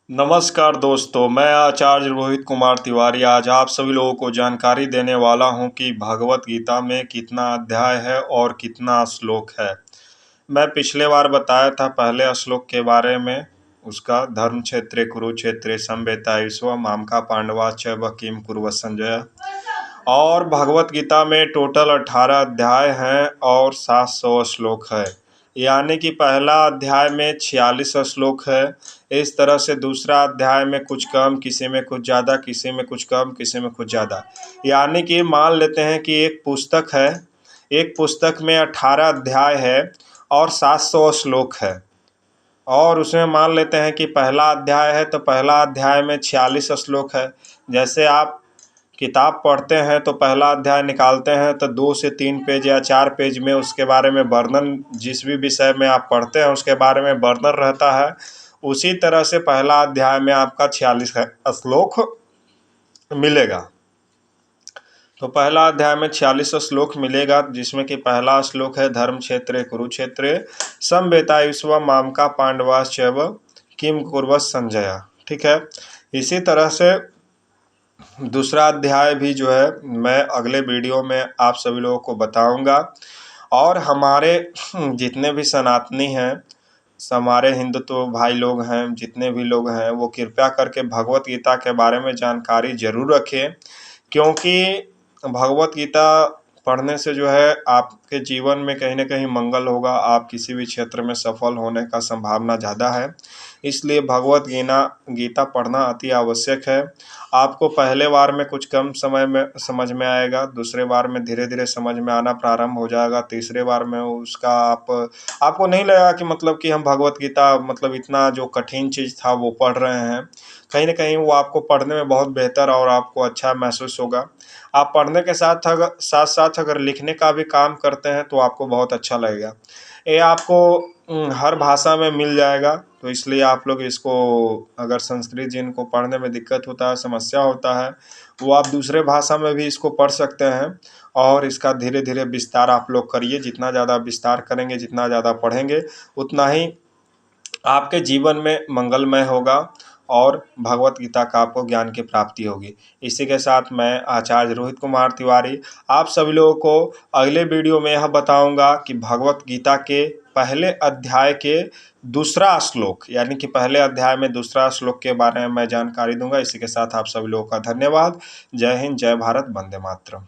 नमस्कार दोस्तों, मैं आचार्य रोहित कुमार तिवारी आज आप सभी लोगों को जानकारी देने वाला हूं कि भगवत गीता में कितना अध्याय है और कितना श्लोक है। मैं पिछले बार बताया था पहले श्लोक के बारे में, उसका धर्म क्षेत्रे कुरुक्षेत्रे संवेतायुष्व मामका पांडवा च किम कुर्वत संजय। और भगवत गीता में टोटल 18 अध्याय हैं और 700 श्लोक है, यानी कि पहला अध्याय में 46 श्लोक है। इस तरह से दूसरा अध्याय में कुछ कम, किसी में कुछ ज़्यादा, किसी में कुछ कम, किसी में कुछ ज़्यादा। यानी कि मान लेते हैं कि एक पुस्तक है, एक पुस्तक में 18 अध्याय है और 700 श्लोक है। और उसमें मान लेते हैं कि पहला अध्याय है तो पहला अध्याय में 46 श्लोक है। जैसे आप किताब पढ़ते हैं तो पहला अध्याय निकालते हैं तो 2 से 3 पेज या 4 पेज में उसके बारे में वर्णन, जिस भी विषय में आप पढ़ते हैं उसके बारे में वर्णन रहता है। उसी तरह से पहला अध्याय में आपका 46 श्लोक मिलेगा। तो पहला अध्याय में 46 श्लोक मिलेगा, जिसमें कि पहला श्लोक है धर्म क्षेत्रे कुरुक्षेत्रे समवेतायुष्व मामका पांडवाश्चैव किम कुर्वत संजय। ठीक है, इसी तरह से दूसरा अध्याय भी जो है मैं अगले वीडियो में आप सभी लोगों को बताऊंगा। और हमारे जितने भी सनातनी हैं, हमारे हिंदुत्व भाई लोग हैं, जितने भी लोग हैं, वो कृपया करके भगवत गीता के बारे में जानकारी जरूर रखें, क्योंकि भगवत गीता पढ़ने से जो है आपके जीवन में कहीं ना कहीं मंगल होगा, आप किसी भी क्षेत्र में सफल होने का संभावना ज़्यादा है। इसलिए भगवत गीता पढ़ना अति आवश्यक है। आपको पहले बार में कुछ कम समय में समझ में आएगा, दूसरे बार में धीरे धीरे समझ में आना प्रारंभ हो जाएगा, तीसरे बार में उसका आपको नहीं लगेगा कि मतलब कि हम भगवत गीता मतलब इतना जो कठिन चीज़ था वो पढ़ रहे हैं। कहीं ना कहीं वो आपको पढ़ने में बहुत बेहतर और आपको अच्छा महसूस होगा। आप पढ़ने के साथ साथ अगर लिखने का भी काम करते हैं तो आपको बहुत अच्छा लगेगा। ये आपको हर भाषा में मिल जाएगा, तो इसलिए आप लोग इसको, अगर संस्कृत जिनको पढ़ने में दिक्कत होता है, समस्या होता है, वो आप दूसरे भाषा में भी इसको पढ़ सकते हैं। और इसका धीरे धीरे विस्तार आप लोग करिए। जितना ज़्यादा विस्तार करेंगे, जितना ज़्यादा पढ़ेंगे, उतना ही आपके जीवन में मंगलमय होगा और भगवत गीता का आपको ज्ञान की प्राप्ति होगी। इसी के साथ मैं आचार्य रोहित कुमार तिवारी आप सभी लोगों को अगले वीडियो में यह बताऊंगा कि भगवत गीता के पहले अध्याय के दूसरा श्लोक, यानी कि पहले अध्याय में दूसरा श्लोक के बारे में मैं जानकारी दूंगा। इसी के साथ आप सभी लोगों का धन्यवाद। जय हिंद, जय भारत, वंदे मातरम।